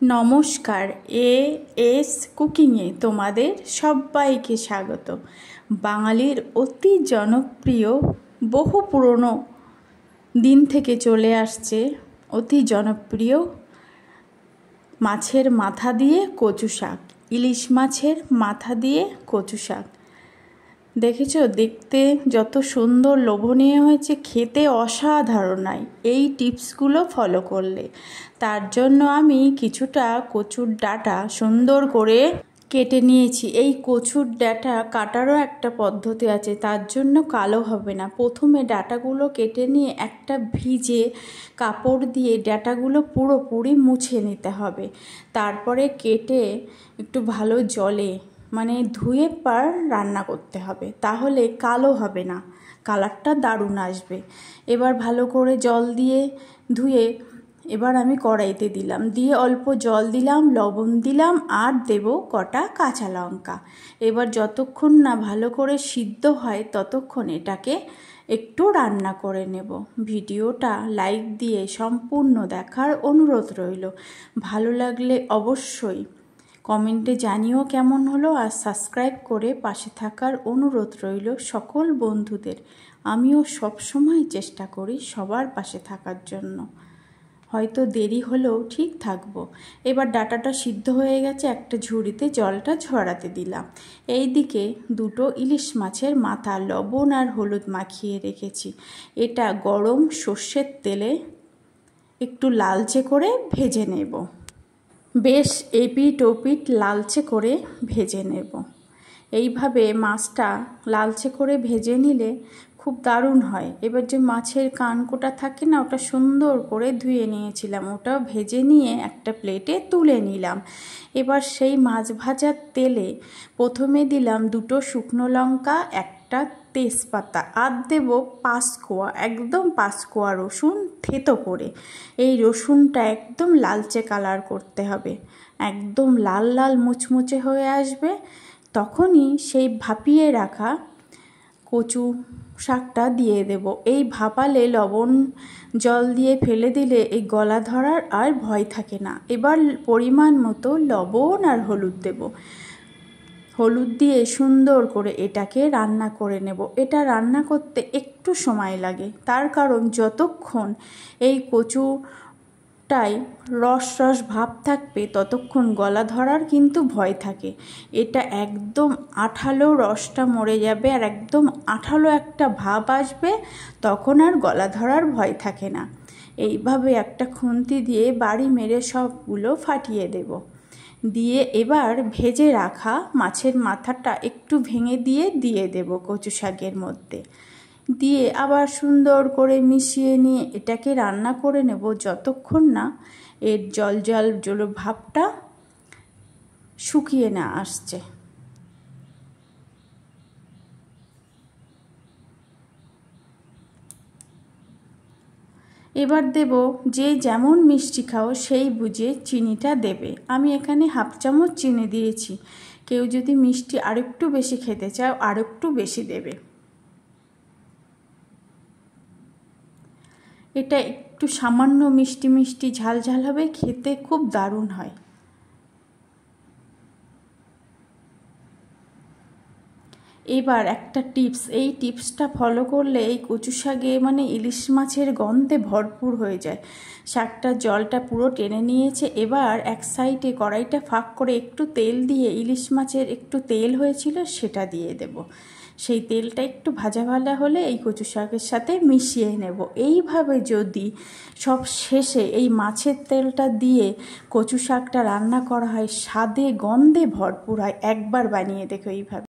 নমস্কার, এএস কুকিংয়ে তোমাদের সবাইকে স্বাগত। বাঙালির অতি জনপ্রিয়, বহু পুরনো দিন থেকে চলে আসছে অতি জনপ্রিয় মাছের মাথা দিয়ে কচু শাক, ইলিশ মাছের মাথা দিয়ে কচু শাক। দেখেছো, দেখতে যত সুন্দর লোভনীয় হয়েছে, খেতে অসাধারণ হয় এই টিপসগুলো ফলো করলে। তার জন্য আমি কিছুটা কচুর ডাঁটা সুন্দর করে কেটে নিয়েছি। এই কচুর ডাঁটা কাটারও একটা পদ্ধতি আছে, তার জন্য কালো হবে না। প্রথমে ডাঁটাগুলো কেটে নিয়ে একটা ভিজে কাপড় দিয়ে ডাঁটাগুলো পুরোপুরি মুছে নিতে হবে। তারপরে কেটে একটু ভালো জলে ধুয়ে রান্না করতে হবে, তাহলে কালো হবে না, কালারটা দারুণ আসবে। এবার ভালো করে জল দিয়ে ধুয়ে এবার আমি কড়াইতে দিলাম, দিয়ে অল্প জল দিলাম, লবণ দিলাম, আর দেব কটা কাঁচা লঙ্কা। এবার যতক্ষণ না ভালো করে সিদ্ধ হয় ততক্ষণ এটাকে একটু রান্না করে নেব। ভিডিওটা লাইক দিয়ে সম্পূর্ণ দেখার অনুরোধ রইল। ভালো লাগলে অবশ্যই কমেন্টে জানিও কেমন হলো, আর সাবস্ক্রাইব করে পাশে থাকার অনুরোধ রইল সকল বন্ধুদের। আমিও সবসময় চেষ্টা করি সবার পাশে থাকার জন্য, হয়তো দেরি হলেও ঠিক থাকবো। এবার ডাঁটাটা সিদ্ধ হয়ে গেছে, একটা ঝুড়িতে জলটা ঝরাতে দিলাম। এই দিকে দুটো ইলিশ মাছের মাথা লবণ আর হলুদ মাখিয়ে রেখেছি। এটা গরম সর্ষের তেলে একটু লালচে করে ভেজে নেব, বেশ এপিট ওপিট লালচে করে ভেজে নেব। এইভাবে মাছটা লালচে করে ভেজে নিলে খুব দারুণ হয়। এবার যে মাছের কানকোটা থাকে না, ওটা সুন্দর করে ধুয়ে নিয়েছিলাম, ওটা ভেজে নিয়ে একটা প্লেটে তুলে নিলাম। এবার সেই মাছ ভাজার তেলে প্রথমে দিলাম দুটো শুকনো লঙ্কা, একটা তেজপাতা, আর দেবো 5 কোয়া, একদম 5 কোয়া রসুন থেতো করে। এই রসুনটা একদম লালচে কালার করতে হবে, একদম লাল লাল মুচমুচে হয়ে আসবে। তখনই সেই ভাপিয়ে রাখা কচু শাকটা দিয়ে দেব। এই ভাপালে লবণ জল দিয়ে ফেলে দিলে এই গলা ধরার আর ভয় থাকে না। এবার পরিমাণ মতো লবণ আর হলুদ দেব। হলুদ দিয়ে সুন্দর করে এটাকে রান্না করে নেব। এটা রান্না করতে একটু সময় লাগে, তার কারণ যতক্ষণ এই কচুটাই রস ভাব থাকবে ততক্ষণ গলা ধরার কিন্তু ভয় থাকে। এটা একদম আঠালো, রসটা মরে যাবে আর একদম আঠালো একটা ভাব আসবে, তখন আর গলা ধরার ভয় থাকে না। এইভাবে একটা খুন্তি দিয়ে বাড়ি মেরে সবগুলো ফাটিয়ে দেব। দিয়ে এবার ভেজে রাখা মাছের মাথাটা একটু ভেঙে দিয়ে দেব কচু শাকের মধ্যে, দিয়ে আবার সুন্দর করে মিশিয়ে নিয়ে এটাকে রান্না করে নেব যতক্ষণ না এর জল ভাবটা শুকিয়ে না আসছে। এবার দেব, যে যেমন মিষ্টি খাও সেই বুঝে চিনিটা দেবে। আমি এখানে 1/2 চামচ চিনি দিয়েছি, কেউ যদি মিষ্টি আরেকটু বেশি খেতে চাও আরেকটু বেশি দেবে। এটা একটু সামান্য মিষ্টি মিষ্টি ঝাল ঝাল হবে, খেতে খুব দারুণ হয়। এবার একটা টিপস, এই টিপসটা ফলো করলে এই কচু শাকে ইলিশ মাছের গন্ধে ভরপুর হয়ে যায়। শাকটার জলটা পুরো টেনে নিয়েছে। এবার এক সাইডে কড়াইটা ফাঁক করে একটু তেল দিয়ে ইলিশ মাছের একটু তেল হয়েছিল সেটা দিয়ে দেব। সেই তেলটা একটু ভাজা হলে এই কচু শাকের সাথে মিশিয়ে নেব। এইভাবে যদি সব শেষে এই মাছের তেলটা দিয়ে কচু শাকটা রান্না করা হয়, স্বাদে গন্ধে ভরপুর হয়। একবার বানিয়ে দেখো এইভাবে।